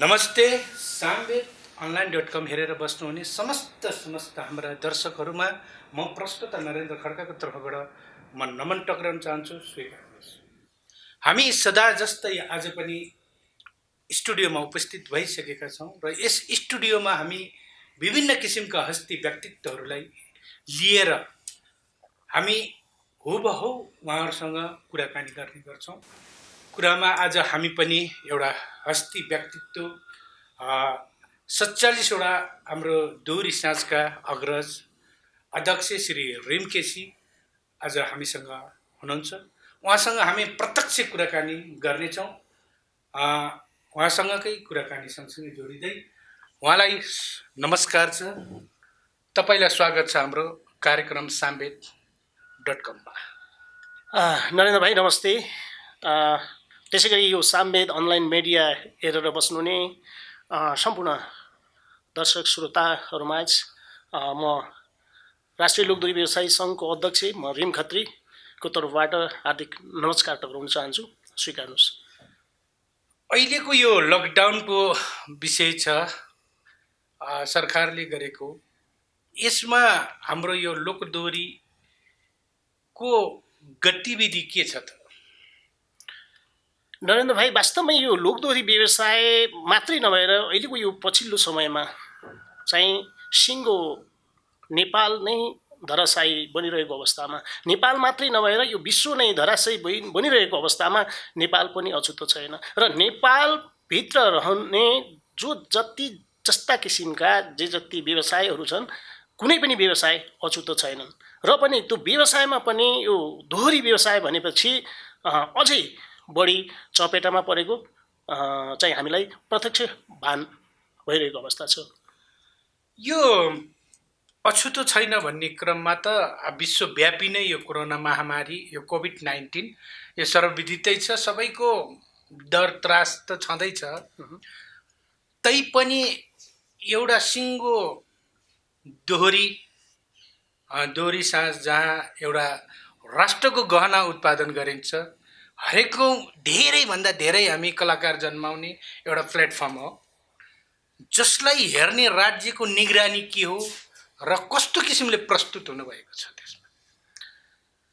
नमस्ते सामवेद online.com हेरेर बस्नुहुने समस्त हाम्रा दर्शकहरूमा म प्रस्तुता नरेन्द्र खड्काको तर्फबाट म नमन टक्राउन चाहन्छु। स्वीकार्नुहोस्। हामी सदा जस्तै आज पनि स्टुडियोमा उपस्थित भइसकेका छौँ र यस स्टुडियोमा हामी विभिन्न किसिमका हस्ती व्यक्तित्वहरूलाई लिएर हामी हुबहु उहाँहरूसँग कुराकानी गर्ने गर्छौँ। कुरामा आज हामी पनि एउटा हस्ती व्यक्तित्व 47वटा हाम्रो दोहोरी साँझका अग्रज अध्यक्ष श्री रिम केसी आज हामीसँग हुनुहुन्छ। उहाँसँग हामी प्रत्यक्ष कुराकानी गर्नेछौँ। उहाँसँगकै कुराकानी सँगसँगै जोडिँदै उहाँलाई नमस्कार छ, तपाईँलाई स्वागत छ हाम्रो कार्यक्रम सामवेद.com-मा। नरेन्द्र भाइ नमस्ते। त्यसै गरी यो सामवेद अनलाइन मिडिया हेरेर बस्नुहुने सम्पूर्ण दर्शक श्रोताहरूमाझ म राष्ट्रिय लोकदोहोरी व्यवसायी सङ्घको अध्यक्ष म रिम खत्रीको तर्फबाट हार्दिक नमस्कार टक्राउन चाहन्छु। स्वीकार्नुहोस्। अहिलेको यो लकडाउनको विषय छ सरकारले गरेको, यसमा हाम्रो यो लोकदोहोरीको गतिविधि के छ त? नरेन्द्र भाइ, वास्तवमै यो लोकदोहोरी व्यवसाय मात्रै नभएर अहिलेको यो पछिल्लो समयमा चाहिँ सिङ्गो नेपाल नै धराशायी बनिरहेको अवस्थामा, नेपाल मात्रै नभएर यो विश्व नै धराशायी बनिरहेको अवस्थामा नेपाल पनि अछुतो छैन र नेपालभित्र रहने जस्ता किसिमका जति व्यवसायहरू छन्, कुनै पनि व्यवसाय अछुतो छैनन् र पनि त्यो व्यवसायमा पनि यो दोहोरी व्यवसाय भनेपछि अझै बढी चपेटामा परेको चाहिँ हामीलाई प्रत्यक्ष भान भइरहेको अवस्था छ। यो अछुतो छैन भन्ने क्रममा त विश्वव्यापी नै यो कोरोना महामारी, यो कोभिड-19 यो सर्वविदितै छ, सबैको डर त्रास त छँदैछ। तैपनि एउटा सिङ्गो दोहोरी साँझ जहाँ एउटा राष्ट्रको गहना उत्पादन गरिन्छ, हरेकौँ धेरैभन्दा धेरै हामी कलाकार जन्माउने एउटा प्लेटफर्म हो, जसलाई हेर्ने राज्यको निगरानी के हो र कस्तो किसिमले प्रस्तुत हुनुभएको छ त्यसमा?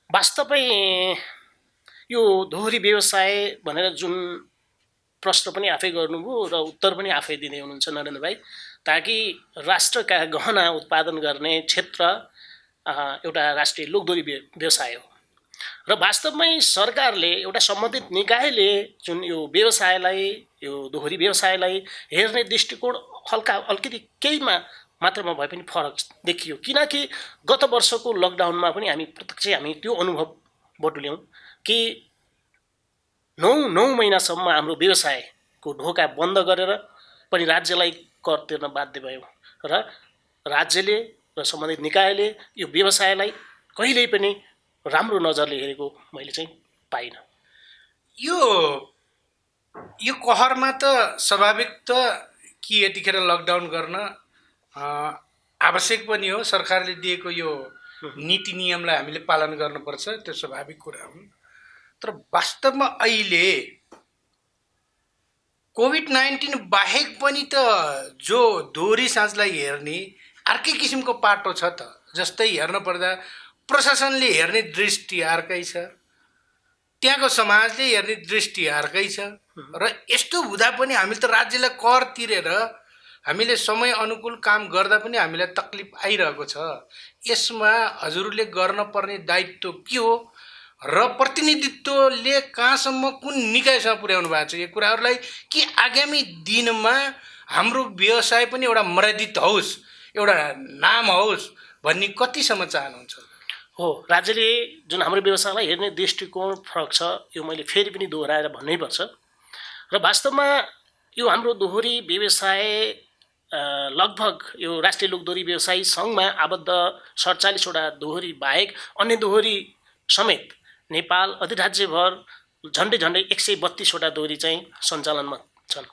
वास्तवमै यो दोहोरी व्यवसाय भनेर जुन प्रश्न पनि आफै गर्नुभयो र उत्तर पनि आफै दिँदै हुनुहुन्छ नरेन्द्र भाइ, ताकि राष्ट्रका गहना उत्पादन गर्ने क्षेत्र एउटा राष्ट्रिय लोकदोहोरी व्यवसाय हो र वास्तवमै सरकारले एउटा सम्बन्धित निकायले जुन यो व्यवसायलाई, यो दोहोरी व्यवसायलाई हेर्ने दृष्टिकोण अलिकति केहीमा मात्रामा भए पनि फरक देखियो। किनकि गत वर्षको लकडाउनमा पनि हामी त्यो अनुभव बटुल्यौँ कि 9 महिनासम्म हाम्रो व्यवसायको ढोका बन्द गरेर पनि राज्यलाई कर तिर्न बाध्य भयौँ र राज्यले र सम्बन्धित निकायले यो व्यवसायलाई कहिल्यै पनि राम्रो नजरले हेरेको मैले चाहिँ पाइनँ। यो कहरमा त स्वाभाविक त कि यतिखेर लकडाउन गर्न आवश्यक पनि हो, सरकारले दिएको यो नीति नियमलाई हामीले पालन गर्नुपर्छ, त्यो स्वाभाविक कुरा हो। तर वास्तवमा अहिले कोभिड-19 बाहेक पनि त जो दोहोरी साँझलाई हेर्ने अर्कै किसिमको पाटो छ त। जस्तै हेर्न पर्दा प्रशासनले हेर्ने दृष्टि अर्कै छ, त्यहाँको समाजले हेर्ने दृष्टि अर्कै छ र यस्तो हुँदा पनि हामीले त राज्यलाई कर तिरेर हामीले समय अनुकूल काम गर्दा पनि हामीलाई तकलिफ आइरहेको छ। यसमा हजुरले गर्न पर्ने दायित्व के हो र प्रतिनिधित्वले कहाँसम्म कुन निकायसँग पुर्याउनु भएको छ यो कुराहरूलाई, कि आगामी दिनमा हाम्रो व्यवसाय पनि एउटा मर्यादित होस्, एउटा नाम होस् भन्ने कतिसम्म चाहनुहुन्छ? हो, राज्यले जुन हाम्रो व्यवसायलाई हेर्ने दृष्टिकोण फरक छ, यो मैले फेरि पनि दोहोऱ्याएर भन्नै पर्छ र वास्तवमा यो हाम्रो दोहोरी व्यवसाय लगभग यो राष्ट्रिय लोकदोहोरी व्यवसायी सङ्घमा आबद्ध 47वटा दोहोरी बाहेक अन्य दोहोरी समेत नेपाल अधिराज्यभर झन्डै 132वटा दोहोरी चाहिँ सञ्चालनमा छन्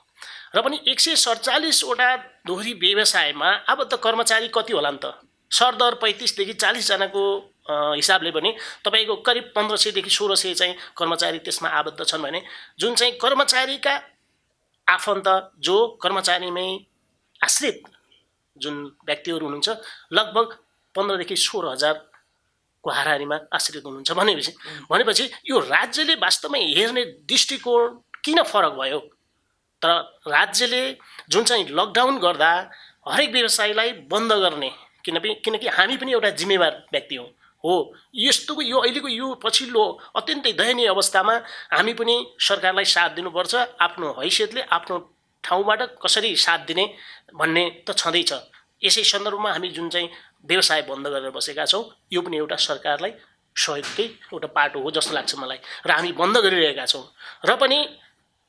र पनि 147वटा दोहोरी व्यवसायमा आबद्ध कर्मचारी कति होला नि त? सरदर 35देखि 40जनाको हिसाबले पनि तपाईँको करिब 1500 देखि 1600 चाहिँ कर्मचारी त्यसमा आबद्ध छन् भने जुन चाहिँ कर्मचारीका आफन्त जो कर्मचारीमै आश्रित जुन व्यक्तिहरू हुनुहुन्छ लगभग 15 देखि 16,000को हाराहारीमा आश्रित हुनुहुन्छ भनेपछि यो राज्यले वास्तवमै हेर्ने दृष्टिकोण किन फरक भयो? तर राज्यले जुन चाहिँ लकडाउन गर्दा हरेक व्यवसायलाई बन्द गर्ने, किनकि हामी पनि एउटा जिम्मेवार व्यक्ति हो यस्तोको यो अहिलेको यो पछिल्लो अत्यन्तै दयनीय अवस्थामा हामी पनि सरकारलाई साथ दिनुपर्छ। आफ्नो हैसियतले आफ्नो ठाउँबाट कसरी साथ दिने भन्ने त छँदैछ। यसै सन्दर्भमा हामी जुन चाहिँ व्यवसाय बन्द गरेर बसेका छौँ यो पनि एउटा सरकारलाई सहयोगकै एउटा पाटो हो जस्तो लाग्छ मलाई, र हामी बन्द गरिरहेका छौँ। र पनि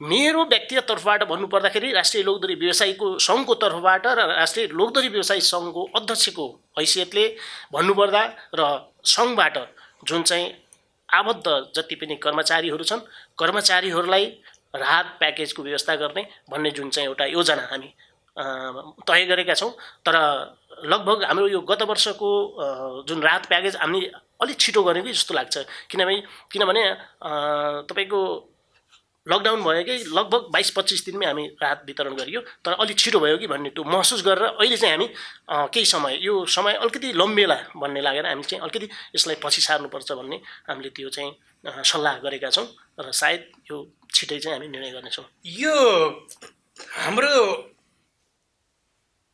मेरो व्यक्तिगत तर्फबाट भन्नुपर्दाखेरि राष्ट्रिय लोकदोहोरी व्यवसायीको सङ्घको तर्फबाट र राष्ट्रिय लोकदोहोरी व्यवसायी सङ्घको अध्यक्षको हैसियतले भन्नुपर्दा र सङ्घबाट जुन चाहिँ आबद्ध जति पनि कर्मचारीहरू छन् कर्मचारीहरूलाई राहत प्याकेजको व्यवस्था गर्ने भन्ने जुन चाहिँ एउटा योजना हामी तय गरेका छौँ। तर लगभग हाम्रो यो गत वर्षको जुन राहत प्याकेज हामी अलिक छिटो गरेको जस्तो लाग्छ, किनभने तपाईँको लकडाउन भयो कि लगभग 22-25 दिनमै हामी राहत वितरण गरियो, तर अलिक छिटो भयो कि भन्ने त्यो महसुस गरेर अहिले चाहिँ हामी केही समय यो समय अलिकति लम्बेला भन्ने लागेर हामी चाहिँ अलिकति यसलाई पछि सार्नुपर्छ भन्ने हामीले त्यो चाहिँ सल्लाह गरेका छौँ र सायद यो छिटै चाहिँ हामी निर्णय गर्नेछौँ। यो हाम्रो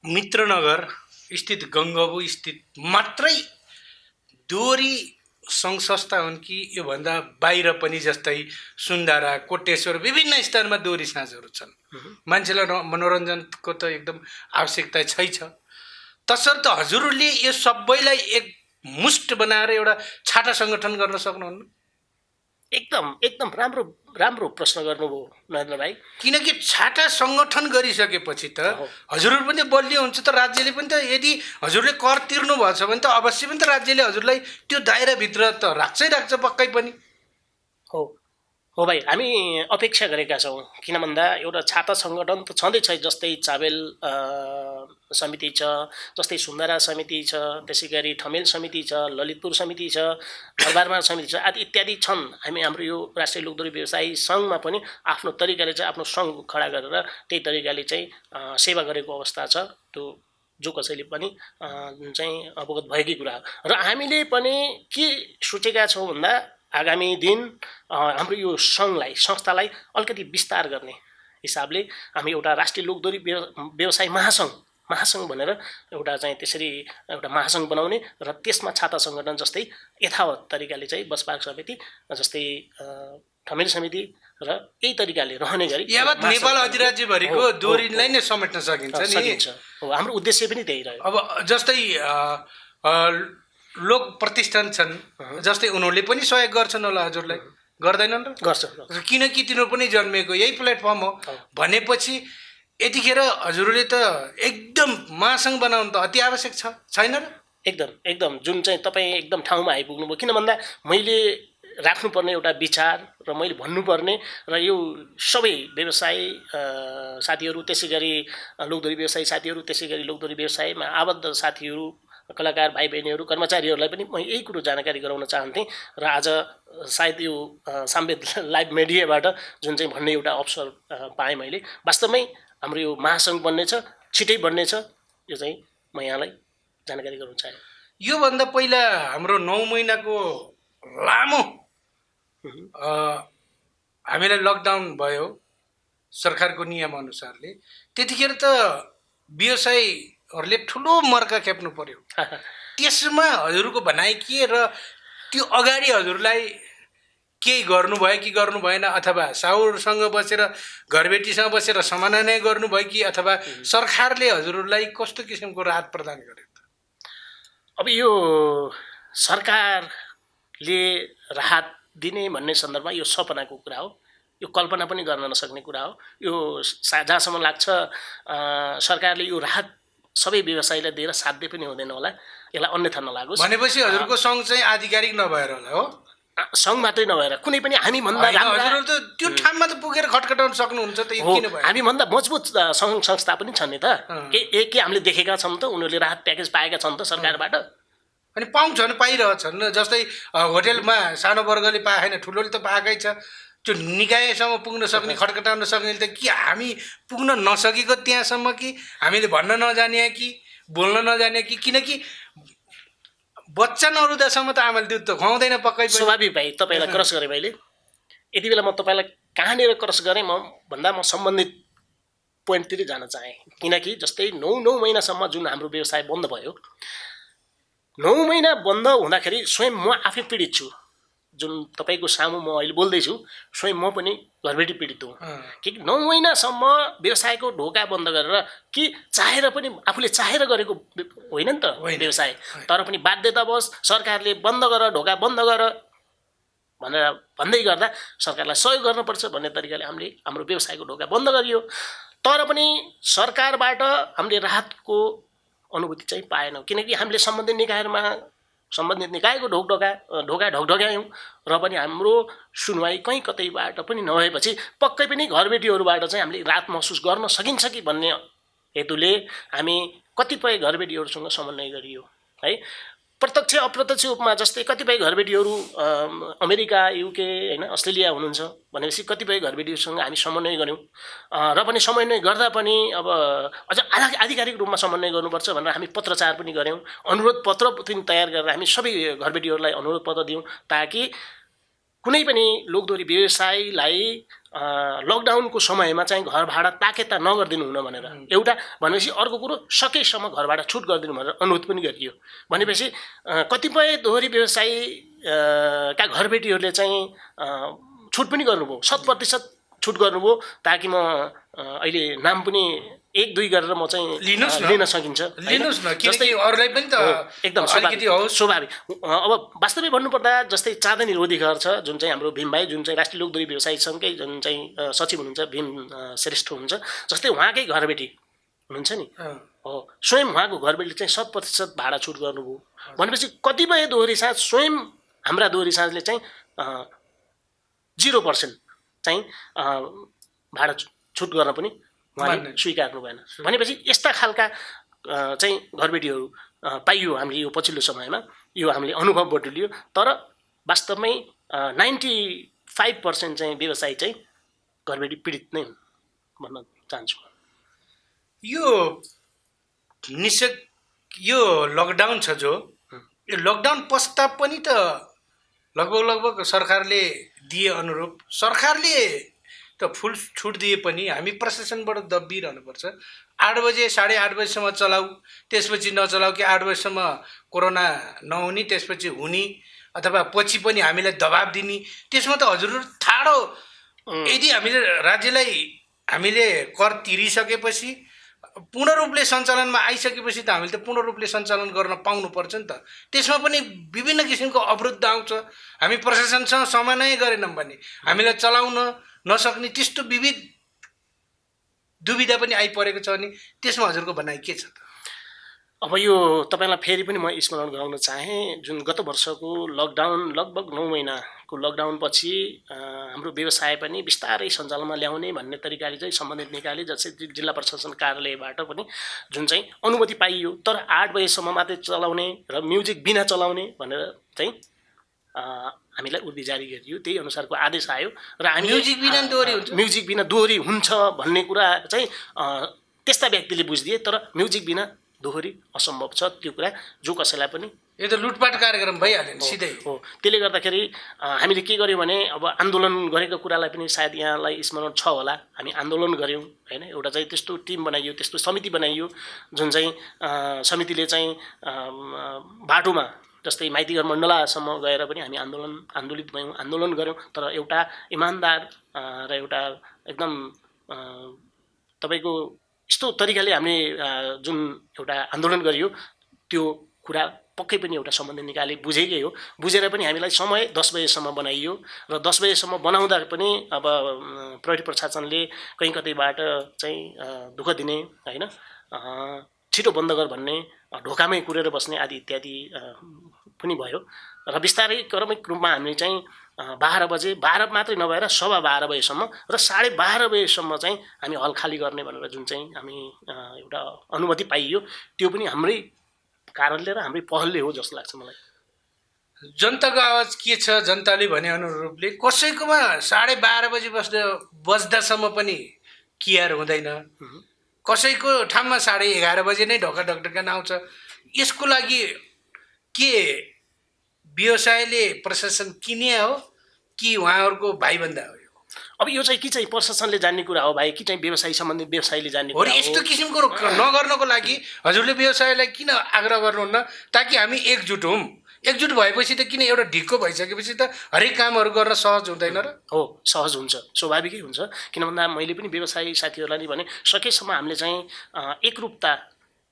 मित्रनगर स्थित गङ्गबु स्थित मात्रै दोहोरी सङ्घ संस्था हुन् कि योभन्दा बाहिर पनि जस्तै सुन्दारा, कोटेश्वर विभिन्न स्थानमा दोहोरी साँझहरू छन्? मान्छेलाई मनोरञ्जनको त एकदम आवश्यकता छैछ, तसर्थ हजुरहरूले यो सबैलाई एक मुष्ट बनाएर एउटा छाटा सङ्गठन गर्न सक्नुहुन्न? एकदम राम्रो प्रश्न गर्नुभयो नरेन्द्र भाइ। किनकि छाटा सङ्गठन गरिसकेपछि त हजुरहरू पनि बलियो हुन्छ, त राज्यले पनि त यदि हजुरले कर तिर्नु भएको छ भने त अवश्य पनि त राज्यले हजुरलाई त्यो दायराभित्र त राख्छ पक्कै पनि। हो भाइ, हामी अपेक्षा गरेका छौँ। किन भन्दा एउटा छाता सङ्गठन त छँदैछ, जस्तै चाबेल समिति छ, जस्तै सुन्दारा समिति छ, त्यसै गरी ठमेल समिति छ, ललितपुर समिति छ, दरबारमा समिति छ आदि इत्यादि छन्। हाम्रो यो राष्ट्रिय लोकदोहोरी व्यवसायी सङ्घमा पनि आफ्नो तरिकाले चाहिँ आफ्नो सङ्घ खडा गरेर त्यही तरिकाले चाहिँ सेवा गरेको अवस्था छ। त्यो जो कसैले पनि चाहिँ अवगत भएकै कुरा हो। र हामीले पनि के सोचेका छौँ भन्दा आगामी दिन हाम्रो यो सङ्घलाई संस्थालाई अलिकति विस्तार गर्ने हिसाबले हामी एउटा राष्ट्रिय लोकदोहोरी व्यवसाय महासङ्घ भनेर एउटा चाहिँ त्यसरी एउटा महासङ्घ बनाउने र त्यसमा छाता सङ्गठन जस्तै यथावत तरिकाले चाहिँ बसपार्क समिति जस्तै ठमेल समिति र यही तरिकाले रहने गरी यावत नेपाल अधिराज्यभरिको दोहोरीलाई नै समेट्न सकिन्छ नि। हाम्रो उद्देश्य पनि त्यही रह्यो। अब जस्तै लोक प्रतिष्ठान छन्, जस्तै उनीहरूले पनि सहयोग गर्छन् होला हजुरलाई, गर्दैनन् र? गर्छ, किनकि तिनीहरू पनि जन्मेको यही प्लेटफर्म हो भनेपछि यतिखेर हजुरहरूले त एकदम महासङ्घ बनाउनु त अति आवश्यक छैन र? एकदम जुन चाहिँ तपाईँ एकदम ठाउँमा आइपुग्नुभयो। किन भन्दा मैले राख्नुपर्ने एउटा विचार र मैले भन्नुपर्ने र यो सबै व्यवसायी साथीहरू, त्यसै गरी लोकदोहोरी व्यवसायी साथीहरू, त्यसै गरी लोकदोहोरी व्यवसायमा आबद्ध साथीहरू, कलाकार भाइ बहिनीहरू, कर्मचारीहरूलाई पनि म यही कुरो जानकारी गराउन चाहन्थेँ। र आज सायद यो साम्वेद लाइभ मिडियाबाट जुन चाहिँ भन्ने एउटा अवसर पाएँ मैले। वास्तवमै हाम्रो यो महासङ्घ बन्नेछ, छिटै बन्नेछ, यो चाहिँ म यहाँलाई जानकारी गराउन चाहेँ। योभन्दा पहिला हाम्रो 9 महिनाको लामो हामीलाई लकडाउन भयो सरकारको नियमअनुसारले, त्यतिखेर त व्यवसायीहरूले ठुलो मर्का खेप्नु पर्यो। त्यसमा हजुरको भनाइ के र त्यो अगाडि हजुरलाई केही गर्नुभयो कि गर्नु भएन, अथवा साहुरसँग बसेर घरबेटीसँग बसेर समाधान गर्नुभयो कि अथवा सरकारले हजुरलाई कस्तो किसिमको राहत प्रदान गर्यो? अब यो सरकारले राहत दिने भन्ने सन्दर्भमा यो सपनाको कुरा हो, यो कल्पना पनि गर्न नसक्ने कुरा हो। यो जहाँसम्म लाग्छ सरकारले यो राहत सबै व्यवसायीलाई दिएर साध्य पनि हुँदैन होला, यसलाई अन्यथा नलागोस् भनेपछि हजुरको सङ्घ चाहिँ आधिकारिक नभएर होला हो? सङ्घ मात्रै नभएर कुनै पनि हामीभन्दा हजुरहरू त त्यो ठाउँमा त पुगेर खटखटाउन सक्नुहुन्छ त, यो किन भयो? हामीभन्दा मजबुत सङ्घ संस्था पनि छन् नि त। के हामीले देखेका छौँ त, उनीहरूले राहत प्याकेज पाएका छन् त सरकारबाट। अनि पाउँछन्, पाइरहेछन्। जस्तै होटेलमा सानो वर्गले पाएन, ठुलोले त पाएकै छ। त्यो निकायसम्म पुग्न सक्ने खटखटाउन सक्ने त कि हामी पुग्न नसकेको त्यहाँसम्म कि हामीले भन्न नजाने कि बोल्न नजाने कि किनकि बच्चा नरुँदासम्म त आमाले दुध त खुवाउँदैन पक्कै पनि। स्वाभाविक भाइ तपाईँलाई क्रस गरेँ मैले यति बेला म तपाईँलाई कहाँनिर क्रस गरेँ म भन्दा म सम्बन्धित पोइन्टतिर जान चाहेँ किनकि जस्तै 9 महिनासम्म जुन हाम्रो व्यवसाय बन्द भयो 9 महिना बन्द हुँदाखेरि स्वयं म आफै पीडित छु जुन तपाईँको सामु म अहिले बोल्दैछु स्वयं म पनि घरबेटी पीडित हुँ कि 9 महिनासम्म व्यवसायको ढोका बन्द गरेर कि चाहेर पनि आफूले चाहेर गरेको होइन नि त व्यवसाय तर पनि बाध्यतावश सरकारले बन्द गर ढोका बन्द गर भनेर भन्दै गर्दा सरकारलाई सहयोग गर्नुपर्छ भन्ने तरिकाले हामीले हाम्रो व्यवसायको ढोका बन्द गरियो तर पनि सरकारबाट हामीले राहतको अनुभूति चाहिँ पाएनौँ किनकि हामीले सम्बन्धित निकायको ढोका ढकढक्यायौँ र पनि हाम्रो सुनवाई कहीँ कतैबाट पनि नभएपछि पक्कै पनि घरबेटीहरूबाट चाहिँ हामीले राहत महसुस गर्न सकिन्छ कि भन्ने हेतुले हामी कतिपय घरबेटीहरूसँग समन्वय गरियो है। प्रत्यक्ष अप्रत्यक्ष रूपमा जस्तै कतिपय घरबेटीहरू अमेरिका युके होइन अस्ट्रेलिया हुनुहुन्छ भनेपछि कतिपय घरबेटीहरूसँग हामी समन्वय गऱ्यौँ र पनि समन्वय गर्दा पनि अब अझ आधिकारिक रूपमा समन्वय गर्नुपर्छ भनेर हामी पत्रचार पनि गऱ्यौँ अनुरोध पत्र पनि तयार गरेर हामी सबै घरबेटीहरूलाई अनुरोध पत्र दियौँ ताकि कुनै पनि लोकदोहोरी व्यवसायलाई लकडाउनको समयमा चाहिँ घर भाडा ताकेता नगरिदिनु हुन भनेर एउटा भनेपछि अर्को कुरो सकेसम्म घर भाडा छुट गरिदिनु भनेर अनुरोध पनि गरियो भनेपछि कतिपय दोहोरी व्यवसायी का घरबेटीहरूले चाहिँ छुट पनि गर्नुभयो 100% छुट गर्नुभयो ताकि म अहिले नाम पनि 1-2 गरेर म चाहिँ लिन सकिन्छ लिनुस् न जस्तै अरूलाई पनि त एकदम स्वाभाविक अब वास्तविक भन्नुपर्दा जस्तै चाँदनी रोधीघर छ जुन चाहिँ हाम्रो भीम भाइ जुन चाहिँ राष्ट्रिय लोकदोहोरी व्यवसायी सङ्घकै जुन चाहिँ सचिव हुनुहुन्छ भीम श्रेष्ठ हुनुहुन्छ जस्तै उहाँकै घरबेटी हुनुहुन्छ नि हो स्वयं उहाँको घरबेटीले चाहिँ 100% भाडा छुट गर्नुभयो भनेपछि कतिपय दोहोरी साँझ स्वयं हाम्रा दोहोरी साँझले चाहिँ 0% चाहिँ भाडा छुट गर्न पनि उहाँले स्वीकार्नु भएन भनेपछि यस्ता खालका चाहिँ घरबेटीहरू पाइयो हामीले यो पछिल्लो समयमा यो हामीले अनुभव बटुलियो तर वास्तवमै 95% चाहिँ व्यवसाय चाहिँ घरबेटी पीडित नै भन्न चाहन्छु। यो लकडाउन छ जो यो लकडाउन पश्चात पनि त लगभग सरकारले दिए अनुरूप सरकारले त फुल छुट दिए पनि हामी प्रशासनबाट दबिरहनुपर्छ 8 बजे 8:30 बजेसम्म चलाऊ त्यसपछि नचलाऊ कि 8 बजेसम्म कोरोना नहुने त्यसपछि हुने अथवा पछि पनि हामीलाई दबाब दिने त्यसमा त हजुर ठाडो यदि हामीले कर तिरिसकेपछि पूर्ण रूपले सञ्चालनमा आइसकेपछि त हामीले त पूर्ण रूपले सञ्चालन गर्न पाउनुपर्छ नि त त्यसमा पनि विभिन्न किसिमको अवरुद्ध आउँछ हामी प्रशासनसँग समन्वय गरेनौँ भने हामीलाई चलाउन नसक्ने त्यस्तो विविध दुविधा पनि आइपरेको छ अनि त्यसमा हजुरको भनाइ के छ त? अब यो तपाईलाई फेरि पनि म स्मरण गराउन चाहे जुन गत वर्षको लकडाउन लगभग 9 महिनाको लकडाउन पछि हाम्रो व्यवसाय पनि बिस्तारै सञ्चालनमा ल्याउने भन्ने तरिकाले चाहिँ सम्बन्धित निकायले जस्तै जिल्ला प्रशासन कार्यालयबाट पनि जुन चाहिँ अनुमति पाइयो तर 8 बजेसम्म मात्रै चलाउने र म्युजिक बिना चलाउने भनेर चाहिँ हामीलाई उर्दी जारी गरियो त्यही अनुसारको आदेश आयो र हामी म्युजिक बिना दोहोरी हुन्छ भन्ने कुरा चाहिँ त्यस्ता व्यक्तिले बुझिदिए तर म्युजिक बिना दोहोरी असम्भव छ त्यो कुरा जो कसैलाई पनि यो त लुटपाट कार्यक्रम भइहाल्यो नि सिधै हो। त्यसले गर्दाखेरि हामीले के गर्यौँ भने अब आन्दोलन गरेको कुरालाई पनि सायद यहाँलाई स्मरण छ होला हामी आन्दोलन गऱ्यौँ हैन एउटा चाहिँ त्यस्तो टिम बनाइयो त्यस्तो समिति बनाइयो जुन चाहिँ समितिले चाहिँ बाटोमा जस्तै माइतीघर मण्डलासम्म गएर पनि हामी आन्दोलित भयौँ आन्दोलन गऱ्यौँ तर एउटा इमान्दार र एउटा एकदम तपाईँको यस्तो तरिकाले हामीले जुन एउटा आन्दोलन गरियो त्यो कुरा पक्कै पनि एउटा सम्बन्धित निकायले बुझेकै हो बुझेर पनि हामीलाई समय 10 बजेसम्म बनाइयो र 10 बजेसम्म बनाउँदा पनि अब प्रहरी प्रशासनले कहीँ कतैबाट चाहिँ दुःख दिने हैन छिटो बन्द गर भन्ने ढोकामै कुरेर बस्ने आदि इत्यादि पनि भयो र बिस्तारै क्रमिक रूपमा हामी चाहिँ 12 बजे 12 मात्रै नभएर 12:15 बजेसम्म र 12:30 बजेसम्म चाहिँ हामी हल खाली गर्ने भनेर जुन चाहिँ हामी एउटा अनुमति पाइयो त्यो पनि हाम्रै कारणले र हाम्रै पहलले हो जस्तो लाग्छ मलाई। जनताको आवाज के छ, जनताले भने अनुरूपले कसैकोमा 12:30 बजी बज्दासम्म पनि केयर हुँदैन, कसैको ठाउँमा 11:30 बजे नै ढोका ढकढकान आउँछ। यसको लागि के व्यवसायले प्रशासन किने हो कि उहाँहरूको भाइबन्दा हो? अब यो चाहिँ कि चाहिँ प्रशासनले जान्ने कुरा हो भाइ, कि चाहिँ व्यवसाय सम्बन्धित व्यवसायले जान्ने हो? कुरा हो? यस्तो किसिमको नगर्नको लागि हजुरले व्यवसायलाई किन आग्रह गर्नुहुन्न ताकि हामी एकजुट हौँ? एकजुट भएपछि त किन एउटा ढिक्को भइसकेपछि त हरेक कामहरू गर्न सहज हुँदैन र? हो, सहज हुन्छ, स्वाभाविकै हुन्छ। किन भन्दा मैले पनि व्यवसायी साथीहरूलाई नि भने सकेसम्म हामीले चाहिँ एकरूपता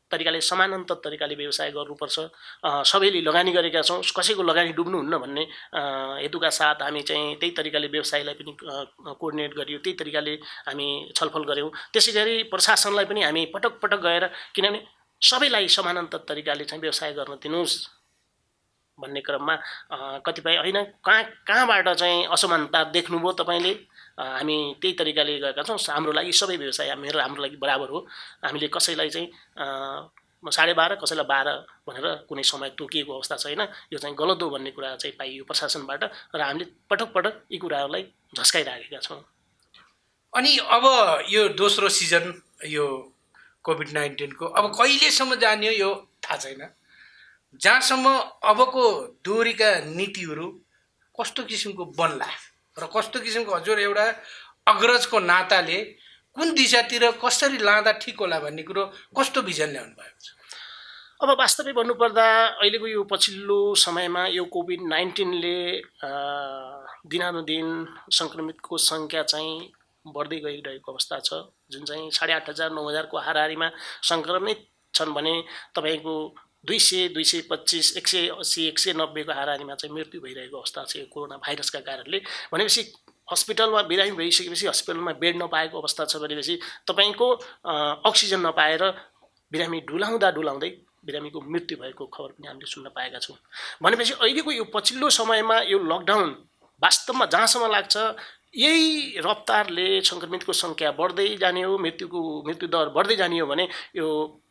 तरिकाले समानान्तर तरिकाले व्यवसाय गर्नुपर्छ। सबैले लगानी गरेका छौँ, कसैको लगानी डुब्नुहुन्न भन्ने हेतुका साथ हामी चाहिँ त्यही तरिकाले व्यवसायलाई पनि कोअर्डिनेट गरियो, त्यही तरिकाले हामी छलफल गऱ्यौँ। त्यसै गरी प्रशासनलाई पनि हामी पटक पटक गएर, किनभने सबैलाई समानान्तर तरिकाले चाहिँ व्यवसाय गर्न दिनुहोस् भन्ने क्रममा कतिपय होइन कहाँबाट चाहिँ असमानता देख्नुभयो तपाईँले, हामी त्यही तरिकाले गएका छौँ। हाम्रो लागि सबै व्यवसाय हाम्रो लागि बराबर हो। हामीले कसैलाई चाहिँ 12:30 कसैलाई 12 भनेर कुनै समय तोकिएको अवस्था छैन। यो चाहिँ गलत हो भन्ने कुरा चाहिँ पाइयो प्रशासनबाट र हामीले पटक पटक यी कुराहरूलाई झस्काइराखेका छौँ। अनि अब यो दोस्रो सिजन यो कोभिड-19 को अब कहिलेसम्म जाने हो यो थाहा छैन। जहाँसम्म अबको दोहोरीका नीतिहरू कस्तो किसिमको बन्ला र कस्तो किसिमको हजुर एउटा अग्रजको नाताले कुन दिशातिर कसरी लाँदा ठिक होला भन्ने कुरो कस्तो भिजन ल्याउनु भएको छ? अब वास्तविक भन्नुपर्दा अहिलेको यो पछिल्लो समयमा यो कोभिड-19ले दिनानुदिन सङ्क्रमितको सङ्ख्या चाहिँ बढ्दै गइरहेको अवस्था छ। जुन चाहिँ 8,500 9,000 को हाराहारीमा सङ्क्रमित छन् भने तपाईँको 200, 225, 180, 190 को हाराहारीमा चाहिँ मृत्यु भइरहेको अवस्था छ यो कोरोना भाइरसका कारणले। भनेपछि हस्पिटलमा बिरामी भइसकेपछि हस्पिटलमा बेड नपाएको अवस्था छ भनेपछि तपाईँको अक्सिजन नपाएर बिरामी डुलाउँदै बिरामीको मृत्यु भएको खबर पनि हामीले सुन्न पाएका छौँ। भनेपछि अहिलेको यो पछिल्लो समयमा यो लकडाउन वास्तवमा जहाँसम्म लाग्छ यही रफ्तारले सङ्क्रमितको सङ्ख्या बढ्दै जाने हो, मृत्यु दर बढ्दै जाने हो भने यो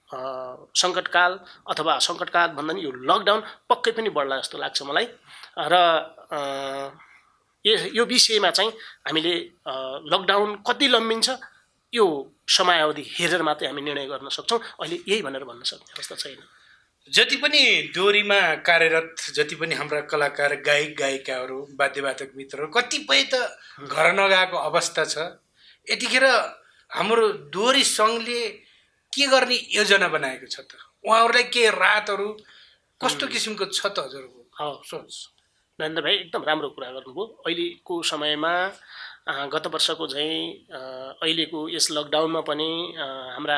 सङ्कटकाल अथवा सङ्कटकाल भन्दा नि यो लकडाउन पक्कै पनि बढ्ला जस्तो लाग्छ मलाई। र यो विषयमा चाहिँ हामीले लकडाउन कति लम्बिन्छ यो समयावधि हेरेर मात्रै हामी निर्णय गर्न सक्छौँ। अहिले यही भनेर भन्न सक्ने अवस्था छैन। जति पनि दोहोरीमा कार्यरत जति पनि हाम्रा कलाकार गायक गायिकाहरू वाद्यवादक मित्रहरू कतिपय त घर नगएको अवस्था छ। यतिखेर हाम्रो दोहोरी सङ्घले के गर्ने योजना बनाएको छ त? उहाँहरूलाई के राहतहरू कस्तो किसिमको छ त हजुरको सोच? नरेन्द्र भाइ एकदम राम्रो कुरा गर्नुभयो। अहिलेको समयमा गत वर्षको चाहिँ अहिलेको यस लकडाउनमा पनि हाम्रा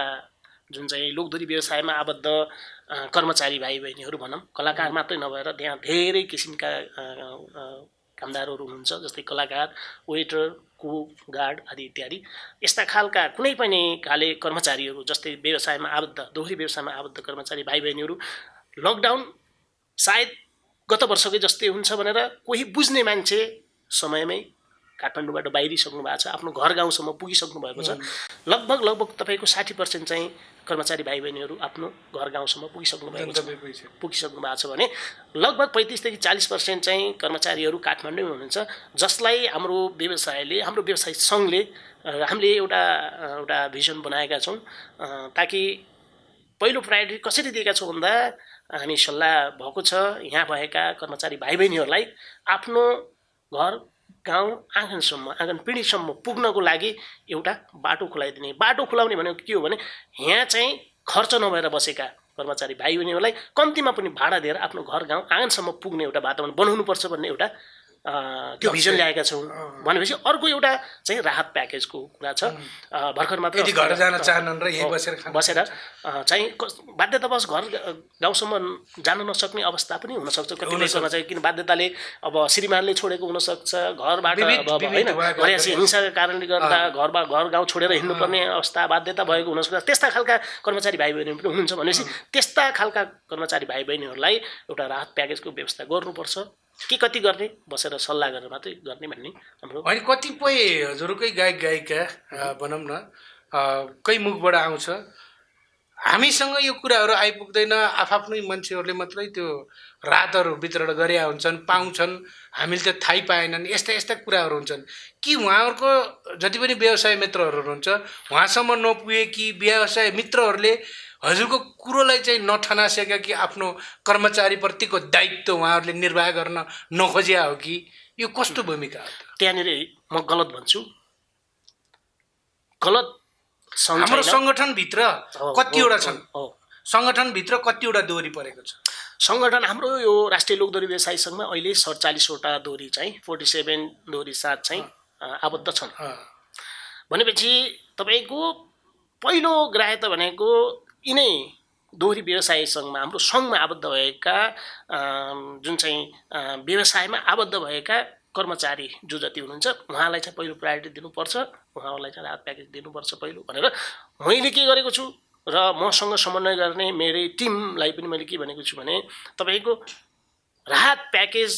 जुन चाहिँ लोकदोहोरी व्यवसायमा आबद्ध कर्मचारी भाइ बहिनीहरू भनौँ, कलाकार मात्रै नभएर त्यहाँ धेरै किसिमका कामदारहरू हुनुहुन्छ, जस्तै कलाकार, वेटर, कुक, गार्ड आदि इत्यादि। यस्ता खालका कुनै पनि खाले कर्मचारीहरू जस्तै व्यवसायमा आबद्ध दोहोरी व्यवसायमा आबद्ध कर्मचारी भाइ बहिनीहरू लकडाउन सायद गत वर्षकै जस्तै हुन्छ भनेर कोही बुझ्ने मान्छे समयमै काठमाडौँबाट बाहिरिसक्नु भएको छ, आफ्नो घर गाउँसम्म पुगिसक्नु भएको छ। लगभग तपाईँको 60% चाहिँ कर्मचारी भाइ बहिनीहरू आफ्नो घर गाउँसम्म पुगिसक्नु भएको छ भने लगभग 35 देखि 40% चाहिँ कर्मचारीहरू काठमाडौँमै हुनुहुन्छ, जसलाई हाम्रो व्यवसाय सङ्घले हामीले एउटा भिजन बनाएका छौँ ताकि पहिलो प्रायोरिटी कसरी दिएका छौँ भन्दा हामी सल्लाह भएको छ यहाँ भएका कर्मचारी भाइ बहिनीहरूलाई आफ्नो घर गाउँ आँगन पिँढीसम्म पुग्नको लागि एउटा बाटो खुलाइदिने। बाटो खुलाउने भनेको के हो भने यहाँ चाहिँ खर्च नभएर बसेका कर्मचारी भाइ बहिनीहरूलाई कम्तीमा पनि भाडा दिएर आफ्नो घर गाउँ आँगनसम्म पुग्ने एउटा वातावरण बनाउनुपर्छ भन्ने एउटा त्यो भिजन ल्याएका छौँ। भनेपछि अर्को एउटा चाहिँ राहत प्याकेजको कुरा छ। भर्खर मात्र घर जान चाहनुहुन्न र यही बसेर चाहिँ बाध्यतावश घर गाउँसम्म जान नसक्ने अवस्था पनि हुनसक्छ कतिपयसँग चाहिँ, किन बाध्यताले अब श्रीमानले छोडेको हुनसक्छ, घरबाट होइन घरेसी हिंसाका कारणले गर्दा घर गाउँ छोडेर हिँड्नुपर्ने अवस्था बाध्यता भएको हुनसक्छ। त्यस्ता खालका कर्मचारी भाइ बहिनी पनि हुनुहुन्छ भनेपछि त्यस्ता खालका कर्मचारी भाइ बहिनीहरूलाई एउटा राहत प्याकेजको व्यवस्था गर्नुपर्छ। के कति गर्ने बसेर सल्लाह गरेर मात्रै गर्ने भन्ने हाम्रो होइन। कतिपय हजुरकै गायक गायिका भनौँ न कै मुखबाट आउँछ हामीसँग यो कुराहरू आइपुग्दैन। आफ्नै मान्छेहरूले मात्रै त्यो रातहरू वितरण गरे हुन्छन्, पाउँछन्, हामीले त थाहै पाएनन्। यस्ता यस्ता कुराहरू हुन्छन् कि उहाँहरूको जति पनि व्यवसाय मित्रहरू हुनुहुन्छ उहाँसम्म नपुगे कि व्यवसाय मित्रहरूले हजुरको कुरोलाई चाहिँ नठनासेका कि आफ्नो कर्मचारीप्रतिको दायित्व उहाँहरूले निर्वाह गर्न नखोजिया हो कि यो कस्तो भूमिका हो? त्यहाँनिर म गलत भन्छु। गलत हाम्रो सङ्गठनभित्र कतिवटा छन्? हो, सङ्गठनभित्र कतिवटा दोहोरी परेको छ? सङ्गठन हाम्रो यो राष्ट्रिय लोकदोहोरी व्यवसायी सङ्घमा अहिले 47वटा दोहोरी चाहिँ 47 दोहोरी साथ चाहिँ आबद्ध छन्। भनेपछि तपाईँको पहिलो ग्राह्यता भनेको यिनै दोहोरी व्यवसायी सङ्घमा हाम्रो सङ्घमा आबद्ध भएका जुन चाहिँ व्यवसायमा आबद्ध भएका कर्मचारी जो जति हुनुहुन्छ उहाँलाई चाहिँ पहिलो प्रायोरिटी दिनुपर्छ, उहाँहरूलाई चाहिँ राहत प्याकेज दिनुपर्छ पहिलो भनेर मैले के गरेको छु र मसँग समन्वय गर्ने मेरै टिमलाई पनि मैले के भनेको छु भने तपाईँको राहत प्याकेज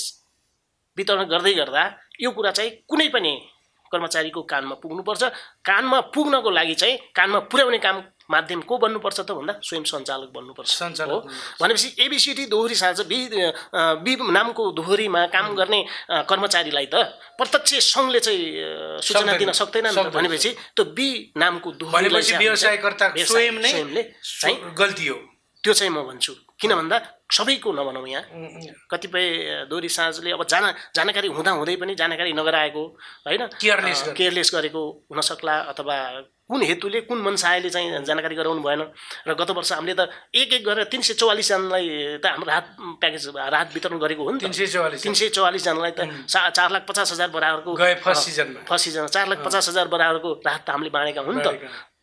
वितरण गर्दै गर्दा यो कुरा चाहिँ कुनै पनि कर्मचारीको कानमा पुग्नुपर्छ। कानमा पुग्नको लागि चाहिँ कानमा पुर्याउने काम माध्यम को बन्नुपर्छ त भन्दा स्वयं सञ्चालक बन्नुपर्छ हो। भनेपछि एबिसिडी दोहोरी साझा बी नामको दोहोरीमा काम गर्ने कर्मचारीलाई त प्रत्यक्ष सङ्घले चाहिँ सूचना दिन सक्दैन भनेपछि त्यो बी नामको दोहोरीलाई व्यवसायकर्ता स्वयंले चाहिँ गल्ती हो। त्यो चाहिँ म भन्छु। किन भन्दा सबैको नभनौँ, यहाँ कतिपय दोहोरी साँझले अब जानकारी हुँदै पनि जानकारी नगराएको होइन, केयरलेस गरेको हुनसक्ला अथवा कुन हेतुले कुन मनसायले चाहिँ जानकारी गराउनु भएन। र गत वर्ष हामीले त एक गरेर 344 जनालाई त हाम्रो राहत प्याकेज राहत वितरण गरेको हो नि त। 344 जनालाई त 4,50,000 बराबरको फर्स्ट सिजन 4,50,000 बराबरको राहत त हामीले बाँडेका हुन् त।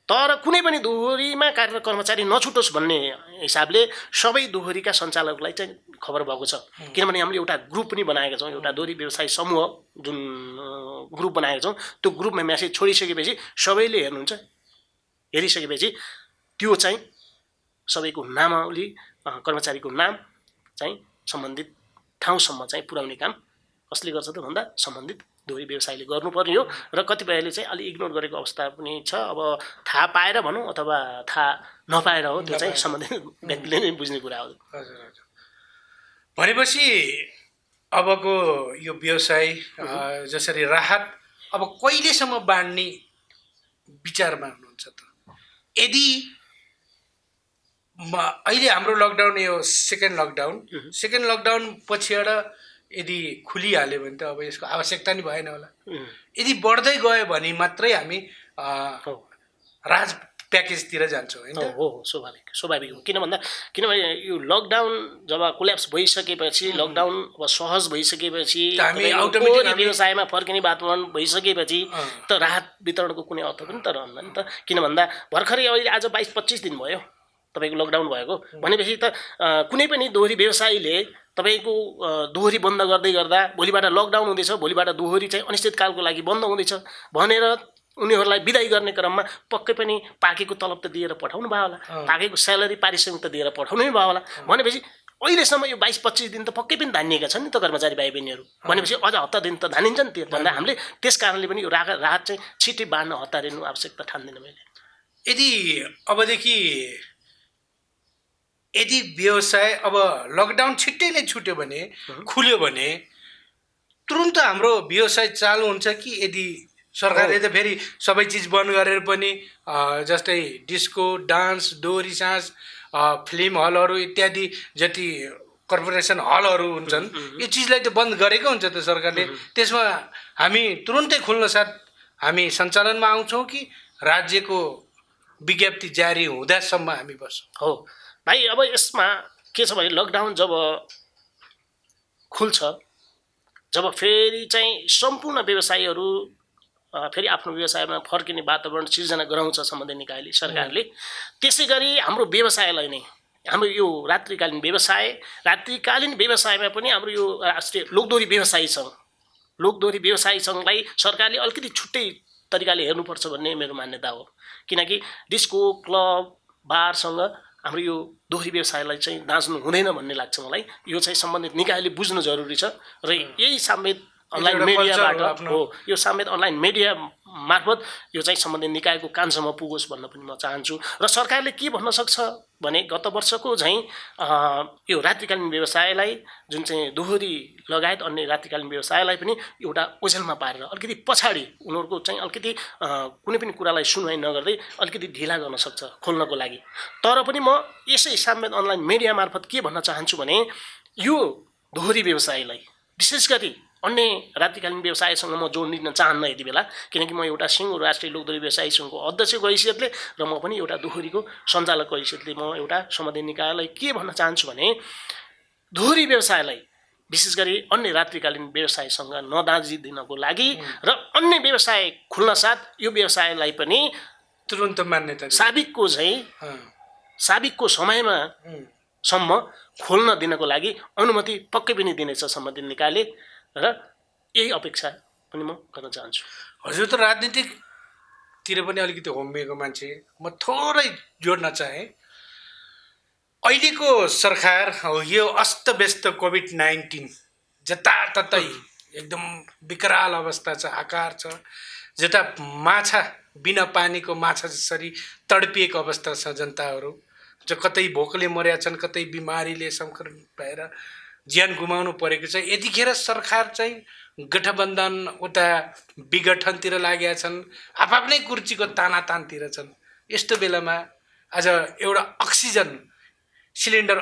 तर कुनै पनि दोहोरीमा कार्यरत कर्मचारी नछुटोस् भन्ने हिसाबले सबै दोहोरीका सञ्चालकलाई चाहिँ खबर भएको छ। किनभने हामीले एउटा ग्रुप पनि बनाएका छौँ, एउटा दोहोरी व्यवसायी समूह जुन ग्रुप बनाएका छौँ त्यो ग्रुपमा मेसेज छोडिसकेपछि सबैले हेर्नुहुन्छ, हेरिसकेपछि त्यो चाहिँ सबैको नामावली कर्मचारीको नाम चाहिँ सम्बन्धित ठाउँसम्म चाहिँ पुर्याउने काम कसले गर्छ त भन्दा सम्बन्धित दोहोरी व्यवसायीले गर्नुपर्ने हो। र कतिपयले चाहिँ अलि इग्नोर गरेको अवस्था पनि छ। अब थाहा पाएर भनौँ अथवा थाहा नपाएर हो, त्यो चाहिँ सम्बन्धित व्यक्तिले नै बुझ्ने कुरा हो। भनेपछि अबको यो व्यवसाय जसरी राहत अब कहिलेसम्म बाँड्ने विचारमा हुनुहुन्छ त? यदि अहिले हाम्रो लकडाउन यो सेकेन्ड लकडाउन पछिबाट यदि खुलिहाल्यो भने त अब यसको आवश्यकता नि भएन होला। यदि बढ्दै गयो भने मात्रै हामी राहत प्याकेजतिर जान्छौँ होइन? हो, स्वाभाविक हो। किनभने यो लकडाउन जब कोल्याप्स भइसकेपछि, लकडाउन अब सहज भइसकेपछि, व्यवसायमा फर्किने वातावरण भइसकेपछि त राहत वितरणको कुनै अर्थ पनि त रहन्न नि त। किन भन्दा भर्खरै अहिले आज 22-25 दिन भयो तपाईँको लकडाउन भएको। भनेपछि त कुनै पनि दोहोरी व्यवसायीले तपाईँको दोहोरी बन्द गर्दै गर्दा भोलिबाट लकडाउन हुँदैछ, भोलिबाट दोहोरी चाहिँ अनिश्चितकालको लागि बन्द हुँदैछ भनेर उनीहरूलाई बिदाई गर्ने क्रममा पक्कै पनि पाकेको तलब त दिएर पठाउनु भयो होला, पाकेको स्यालेरी पारिश्रमिक त दिएर पठाउनु नै भयो होला। भनेपछि अहिलेसम्म यो 22-25 दिन त पक्कै पनि धानिएका छन् नि त कर्मचारी भाइ बहिनीहरू। भनेपछि अझ हप्ता दिन त धानिन्छ नि। त्यो भन्दा हामीले त्यस कारणले पनि यो राहत चाहिँ छिट्टै बाँड्न हतारिनु आवश्यकता ठान्दिनँ मैले। यदि व्यवसाय अब लकडाउन छिट्टै नै छुट्यो भने, खुल्यो भने तुरुन्त हाम्रो व्यवसाय चालु हुन्छ कि यदि सरकारले त फेरि सबै चिज बन्द गरेर पनि जस्तै डिस्को डान्स, दोहोरी साँझ, फिल्म हलहरू इत्यादि जति कर्पोरेसन हलहरू हुन्छन् यो चिजलाई त बन्द गरेको हुन्छ त सरकारले। त्यसमा हामी तुरुन्तै खुल्न साथ हामी सञ्चालनमा आउँछौँ कि राज्यको विज्ञप्ति जारी हुँदासम्म हामी बस्छौँ? हो भाइ, अब यसमा के छ भने लकडाउन जब खुल्छ, जब फेरि चाहिँ सम्पूर्ण व्यवसायीहरू फेरि आफ्नो व्यवसायमा फर्किने वातावरण सिर्जना गराउँछ सम्बन्धित निकायले, सरकारले, त्यसै गरी हाम्रो व्यवसायलाई नै हाम्रो यो रात्रिकालीन व्यवसायमा पनि हाम्रो यो राष्ट्रिय लोकदोहोरी व्यवसायी सङ्घलाई सरकारले अलिकति छुट्टै तरिकाले हेर्नुपर्छ भन्ने मेरो मान्यता हो। किनकि डिस्को क्लब बारसँग हाम्रो यो दोहोरी व्यवसायलाई चाहिँ दाँच्नु हुँदैन भन्ने लाग्छ मलाई। यो चाहिँ सम्बन्धित निकायले बुझ्नु जरुरी छ र यही समेत अनलाइन एउटा मिडियाबाट culture हो आफ्नो। हो, यो सामेत अनलाइन मिडिया मार्फत यो चाहिँ सम्बन्धित निकायको कानसम्म पुगोस् भन्न पनि म चाहन्छु। र सरकारले के भन्न सक्छ भने गत वर्षको चाहिँ यो रात्रिकालीन व्यवसायलाई जुन चाहिँ दोहोरी लगायत अन्य रात्रिकालीन व्यवसायलाई पनि एउटा ओझेलमा पारेर अलिकति पछाडि उनीहरूको चाहिँ अलिकति कुनै पनि कुरालाई सुनवाई नगर्दै अलिकति ढिला गर्न सक्छ खोल्नको लागि। तर पनि म यसै सामेत अनलाइन मिडिया मार्फत के भन्न चाहन्छु भने यो दोहोरी व्यवसायलाई विशेष गरी अन्य रात्रिकालीन व्यवसायसँग म जोडिन चाहन्न यति बेला, किनकि म एउटा सिङ्गो राष्ट्रिय लोकदोहोरी व्यवसायी सङ्घको अध्यक्षको हैसियतले र म पनि एउटा दोहोरीको सञ्चालकको हैसियतले म एउटा सम्बन्धित निकायलाई के भन्न चाहन्छु भने दोहोरी व्यवसायलाई विशेष गरी अन्य रात्रिकालीन व्यवसायसँग नदाजिदिनको लागि र अन्य व्यवसाय खुल्न साथ यो व्यवसायलाई पनि तुरुन्त मान्यता साबिकको समयमा सम्म खोल्न दिनको लागि अनुमति पक्कै पनि दिनेछ सम्बन्धित निकायले र यही अपेक्षा पनि म गर्न चाहन्छु। हजुर त राजनीतिकतिर पनि अलिकति होमिएको मान्छे, म थोरै जोड्न चाहेँ। अहिलेको सरकार यो अस्तव्यस्त कोभिड-19 जताततै एकदम विकराल अवस्था छ, आकार छ, जता माछा बिना पानीको माछा जसरी तडपिएको अवस्था छ जनताहरू, जो कतै भोकले मरेका छन्, कतै बिमारीले सङ्क्रमित भएर ज्यान गुमाउनु परेको छ। यतिखेर सरकार चाहिँ गठबन्धन उता विघटनतिर लागेका छन्, आफ्नै कुर्सीको तानातानतिर छन्। यस्तो बेलामा आज एउटा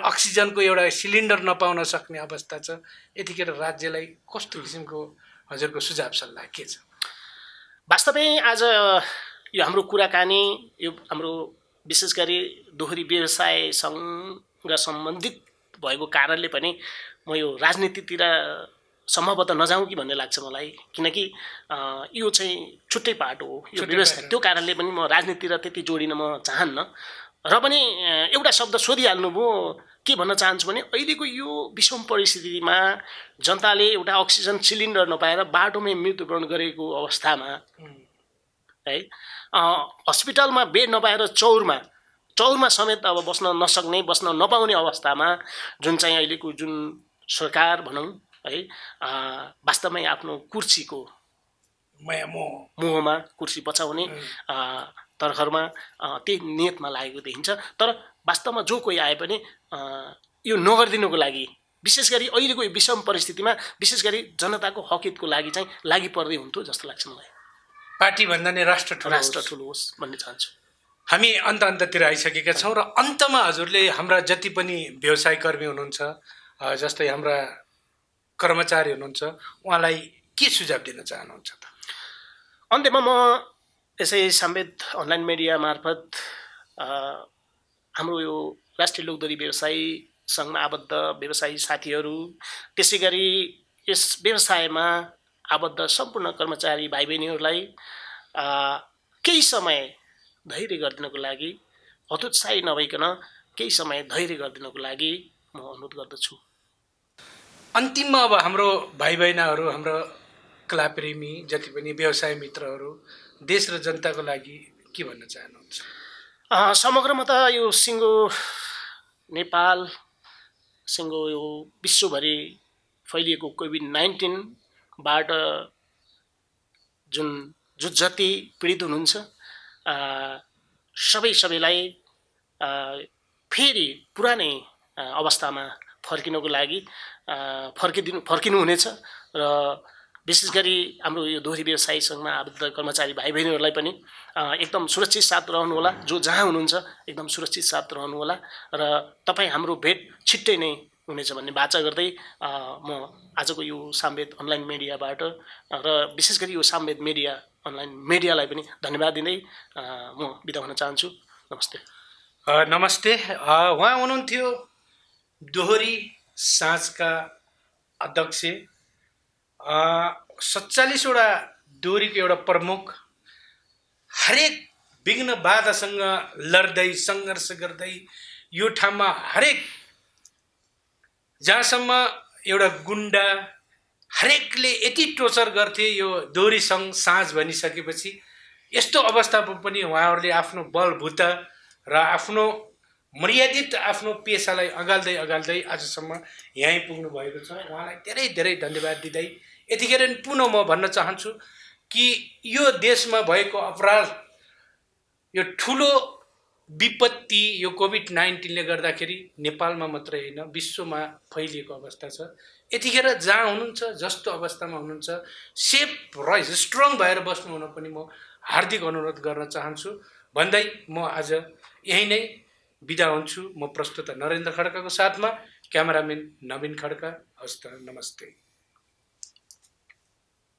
अक्सिजनको एउटा सिलिन्डर नपाउन सक्ने अवस्था छ। यतिखेर राज्यलाई कस्तो किसिमको हजुरको सुझाव सल्लाह के छ? वास्तवमै आज यो हाम्रो कुराकानी यो हाम्रो विशेष गरी दोहोरी व्यवसायसँग सम्बन्धित भएको कारणले पनि म यो राजनीतितिर सम्भवतः नजाउँ कि भन्ने लाग्छ मलाई, किनकि यो चाहिँ छुट्टै पार्ट हो यो व्यवसाय। त्यो कारणले पनि म राजनीतितिर त्यति जोडिन म चाहन्न। र पनि एउटा शब्द सोधिहाल्नुभयो, के भन्न चाहन्छु भने अहिलेको यो विषम परिस्थितिमा जनताले एउटा अक्सिजन सिलिन्डर नपाएर बाटोमै मृत्युवरण गरेको अवस्थामा है, हस्पिटलमा बेड नपाएर चौरमा समेत अब बस्न नसक्ने, बस्न नपाउने अवस्थामा जुन चाहिँ अहिलेको जुन सरकार भनौँ है, वास्तवमै आफ्नो कुर्सीको मोहमा कुर्सी बचाउने तर्खरमा त्यही नियतमा लागेको देखिन्छ। तर वास्तवमा जो कोही आए पनि यो नगरिदिनुको लागि, विशेष गरी अहिलेको यो विषम परिस्थितिमा विशेष गरी जनताको हकहितको लागि चाहिँ लागि पर्दै हुन्थ्यो जस्तो लाग्छ मलाई। पार्टी भन्दा नि राष्ट्र ठुलो होस् भन्ने चाहन्छु। हामी अन्ततिर आइसकेका छौँ र अन्तमा हजुरले हाम्रा जति पनि व्यवसाय कर्मी हुनुहुन्छ, जस्तै हाम्रा कर्मचारी हुनुहुन्छ, उहाँलाई के सुझाव दिन चाहनुहुन्छ त? अन्त्यमा म यसै सामेत अनलाइन मिडिया मार्फत हाम्रो यो राष्ट्रिय लोकदोहोरी व्यवसायीसँग आबद्ध व्यवसायी साथीहरू, त्यसै गरी यस व्यवसायमा आबद्ध सम्पूर्ण कर्मचारी भाइ बहिनीहरूलाई केही समय धैर्य गरिदिनको लागि, हतोत्साही नभइकन केही समय धैर्य गरिदिनको लागि म अनुरोध गर्दछु। अन्तिममा अब हाम्रो भाइ बहिनीहरू, हाम्रो कलाप्रेमी जति पनि व्यवसाय मित्रहरू, देश र जनताको लागि के भन्न चाहनुहुन्छ? समग्रमा त यो सिङ्गो नेपाल, सिङ्गो यो विश्वभरि फैलिएको कोभिड-19बाट जो जति पीडित हुनुहुन्छ सबैलाई फेरि पुरानै अवस्थामा फर्किनको लागि फर्किनु हुनेछ। र विशेष गरी हाम्रो यो दोहोरी व्यवसायी सङ्घमा आबद्ध कर्मचारी भाइ बहिनीहरूलाई पनि एकदम सुरक्षित साथ रहनुहोला, जो जहाँ हुनुहुन्छ एकदम सुरक्षित साथ रहनुहोला र तपाईँ हाम्रो भेट छिट्टै नै हुनेछ भन्ने बाचा गर्दै म आजको यो सामवेद अनलाइन मिडियाबाट र विशेष गरी यो सामवेद मिडिया अनलाइन मिडियालाई पनि धन्यवाद दिँदै म बिदा हुन चाहन्छु। नमस्ते। नमस्ते। उहाँ हुनुहुन्थ्यो दोहोरी साँझका अध्यक्ष, 47वटा दोहोरीको एउटा प्रमुख, हरेक विघ्न बाधासँग लड्दै सङ्घर्ष गर्दै यो ठाउँमा हरेक जहाँसम्म एउटा गुन्डा हरेकले यति टोर्चर गर्थे, यो दोहोरी सङ्घ साँझ भनिसकेपछि यस्तो अवस्थामा पनि उहाँहरूले आफ्नो बलबुत र आफ्नो मर्यादित आफ्नो पेसालाई अगाल्दै आजसम्म यहीँ पुग्नु भएको छ। उहाँलाई धेरै धेरै धन्यवाद दिँदै यतिखेर नि पुनः म भन्न चाहन्छु कि यो देशमा भएको अपराध, यो ठुलो विपत्ति, यो कोभिड-19ले गर्दाखेरि नेपालमा मात्रै होइन विश्वमा फैलिएको अवस्था छ। यतिखेर जहाँ हुनुहुन्छ, जस्तो अवस्थामा हुनुहुन्छ, सेफ र स्ट्रङ भएर बस्नु हुन पनि म हार्दिक अनुरोध गर्न चाहन्छु भन्दै म आज यही नै बिदा हुन्छु। म प्रस्तुता नरेन्द्र खड्काको साथमा क्यामेराम्यान नवीन खड्का। हस्त नमस्ते।